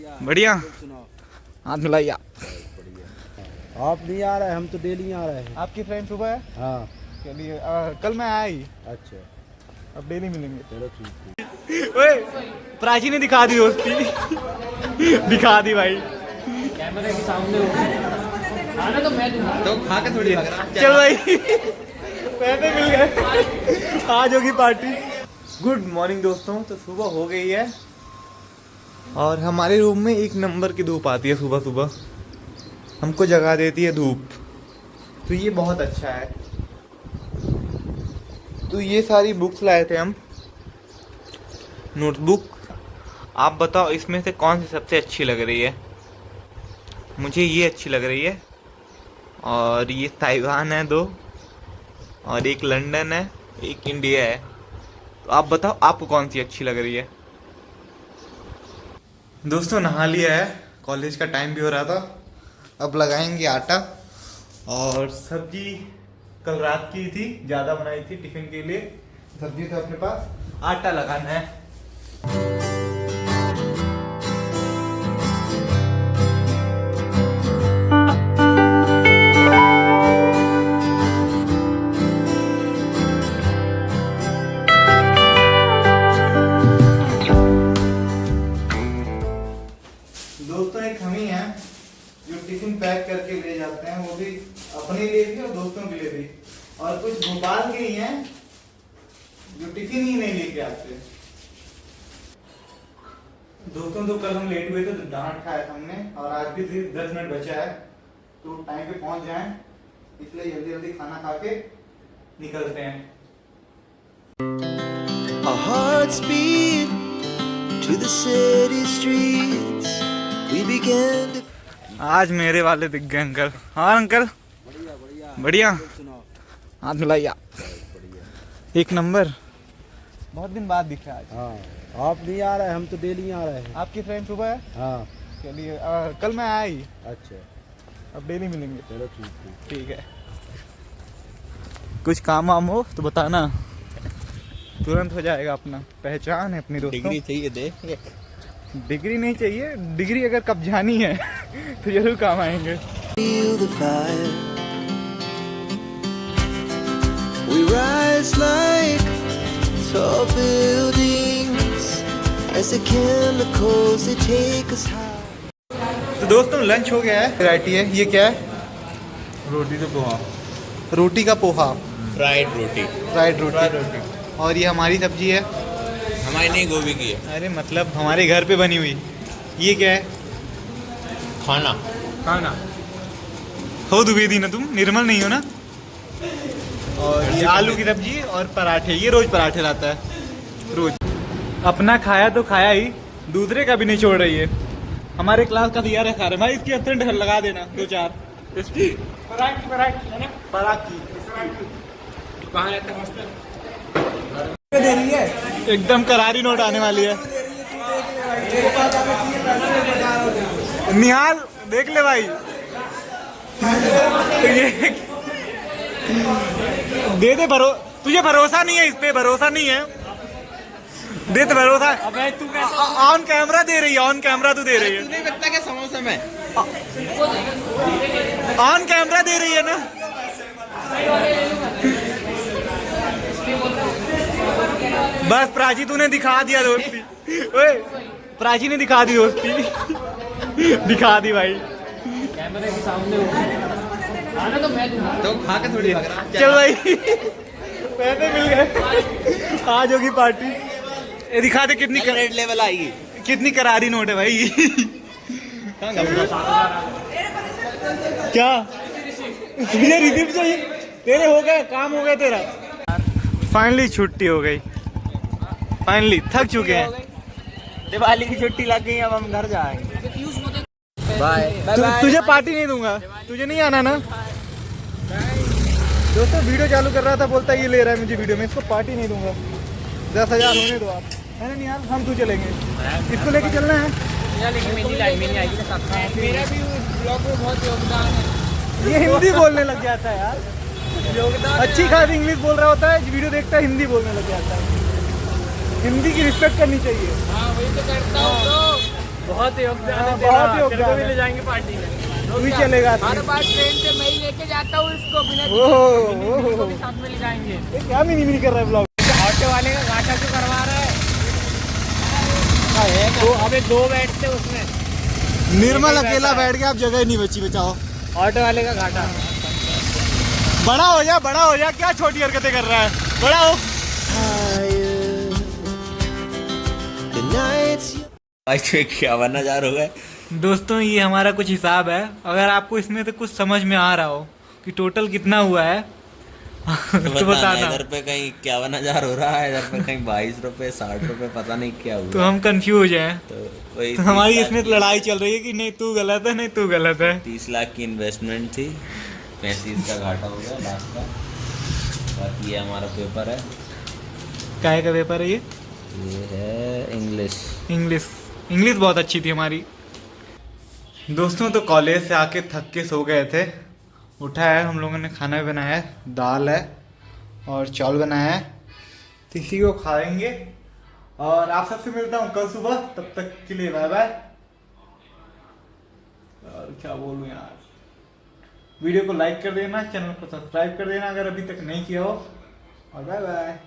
बढ़िया। हाथ मिलाइया। आप नहीं आ रहे, हम तो डेली आ रहे हैं। आपकी फ्रेंड सुबह है? हाँ। चलिए कल मैं आया ही। अच्छा, अब डेली मिलेंगे। चलो ठीक है। ओए प्राची ने दिखा दी दोस्ती। दिखा दी भाई। कैमरे के सामने खाना तो मैं दूंगा, तो खा के थोड़ी लग रहा। चल भाई पैसे मिल गए, आज होगी पार्टी। गुड मॉर्निंग दोस्तों। तो सुबह हो गई है और हमारे रूम में एक नंबर की धूप आती है सुबह सुबह, हमको जगा देती है धूप, तो ये बहुत अच्छा है। तो ये सारी बुक्स लाए थे हम, नोटबुक। आप बताओ इसमें से कौन सी सबसे अच्छी लग रही है? मुझे ये अच्छी लग रही है, और ये ताइवान है दो, और एक लंदन है, एक इंडिया है। तो आप बताओ आपको कौन सी अच्छी लग रही है? दोस्तों नहा लिया है, कॉलेज का टाइम भी हो रहा था। अब लगाएंगे आटा, और सब्जी कल रात की थी, ज़्यादा बनाई थी टिफिन के लिए, सब्जी तो अपने पास, आटा लगाना है। दोस्तों एक हम ही हैं जो टिफिन पैक करके ले जाते हैं, वो भी अपने लिए भी और दोस्तों के लिए भी। और कुछ भोपाल के ही हैं जो टिफिन ही नहीं लेके आते। दोस्तों तो कल हम लेट हुए थे तो डांट खाया हमने, और आज भी सिर्फ 10 मिनट बचा है, तो टाइम पे पहुंच जाएं, इसलिए जल्दी जल्दी खाना खा के निकलते हैं। Our hearts beat to the city streets. We began to... आज मेरे वाले दिख गए अंकल। हाँ अंकल बढ़िया। हाथ मिलाइया। एक नंबर। बहुत दिन बाद दिखे आज। हाँ, आप नहीं आ रहे, हम तो डेली आ रहे हैं। आपकी फ्रेंड सुबह है? हाँ। चलिए कल मैं आया ही। अच्छा, अब डेली मिलेंगे। चलो ठीक है। ठीक है। कुछ काम वाम हो तो बताना, तुरंत हो जाएगा अपना। पहचान है अपनी दोस्तों। डिग्री चाहिए दे। डिग्री नहीं चाहिए, डिग्री अगर कब्जानी है तो जरूर काम आएंगे। Feel the fire. We rise like tall buildings as the chemicals they take us high. तो दोस्तों लंच हो गया है, वैरायटी है। ये क्या है? रोटी तो पोहा, रोटी का पोहा, फ्राइड रोटी। फ्राइड रोटी। और ये हमारी सब्जी है। हमारी नहीं, गोभी की है। अरे मतलब हमारे घर पे बनी हुई। ये क्या है? खाना हो द्विवेदी ना तुम, निर्मल नहीं हो ना? और ये आलू की सब्जी और पराठे। ये रोज पराठे लाता है, रोज। अपना खाया तो खाया ही, दूसरे का भी नहीं छोड़ रही है। हमारे क्लास का दिया है खा रहे भाई, इसकी असेंट लगा देना 2-4। इसकी पराठी कहाँ रहता है हॉस्टल? दे रही है, एकदम करारी नोट आने वाली है। निहाल देख ले भाई, ये दे दे। तुझे भरोसा नहीं है, इस पे भरोसा नहीं है, दे दे भरोसा। अबे तू ऑन कैमरा दे रही है, ऑन कैमरा तू दे रही है। तूने बता क्या समोसा में ऑन कैमरा दे रही है ना। बस प्राची तूने दिखा दिया दोस्ती। ओए प्राची ने दिखा दी दोस्ती। दिखा दी भाई। कैमरे के सामने खाना तो मैं दूंगा, तो खा के थोड़ी लग रहा। चल भाई पैसे मिल गए, आज होगी पार्टी। ये दिखा दे कितनी रेड लेवल आएगी। कितनी करारी नोट है भाई। क्या तुझे रिसीप्ट चाहिए? तेरे हो गया काम, हो गया तेरा। फाइनली छुट्टी हो गई, फाइनली थक चुके हैं। दिवाली की छुट्टी लग गई, अब हम घर जाएंगे। बाय। तुझे पार्टी नहीं दूंगा, तुझे नहीं आना ना। दोस्तों वीडियो चालू कर रहा था, बोलता ये ले रहा है मुझे वीडियो में, इसको पार्टी नहीं दूंगा। 10,000 होने दो आप, है ना निहाल? हम तू चलेंगे, इसको लेके चलना है। मेरा भी ब्लॉग में बहुत योगदान है। ये हिंदी बोलने लग जाता है यार, अच्छी खासी इंग्लिश बोल रहा होता है, वीडियो देखता है हिंदी बोलने लग जाता है। हिंदी की रिस्पेक्ट करनी चाहिए। हाँ वही तो करता हूँ। बहुत योगदान है हाँ, तेरा, बहुत तेरे को योगदान भी है। ले जाएंगे पार्टी में। तू ही चलेगा। हर बार ट्रेन से मैं ही लेके जाता हूँ इसको, बिना ओह, को भी साथ में ले जाएंगे। ये क्या मिनी कर रहा है ब्लॉग? ऑटो वाले का घाटा क्यों करवा रहा है? तो अबे 2 बैठते उसमें, निर्मल बैठा अकेला है। बैठ गया, अब जगह ही नहीं बची, बचाओ। ऑटो वाले का घाटा। बड़ा हो जा, बड़ा हो जा, क्या छोटी हरकतें कर रहा है, बड़ा हो। higher. The nights you क्या बनना जा रहा है? दोस्तों ये हमारा कुछ हिसाब है, अगर आपको इसमें से कुछ समझ में आ रहा हो कि टोटल कितना हुआ है तो बताना। इधर पे कहीं 51,000 हो रहा है, इधर पे कहीं 22 रुपए 60 रुपए, पता नहीं क्या हुआ। तो हम कंफ्यूज हैं, तो वही तो हमारी 30 लाख इसमें की- लड़ाई चल रही है कि नहीं तू गलत है, नहीं तू गलत है। 30 लाख की इन्वेस्टमेंट थी, 35 का घाटा हो गया लास्ट का। बाकी ये हमारा पेपर है, काय का पेपर है ये? है इंग्लिश। इंग्लिश बहुत अच्छी थी हमारी। दोस्तों तो कॉलेज से आके थक के सो गए थे, उठा है, हम लोगों ने खाना भी बनाया है, दाल है और चावल बनाया है, तो इसी को खाएंगे। और आप सबसे मिलता हूँ कल सुबह, तब तक के लिए बाय बाय। और क्या बोलूँ यार, वीडियो को लाइक कर देना, चैनल को सब्सक्राइब कर देना अगर अभी तक नहीं किया हो, और बाय बाय।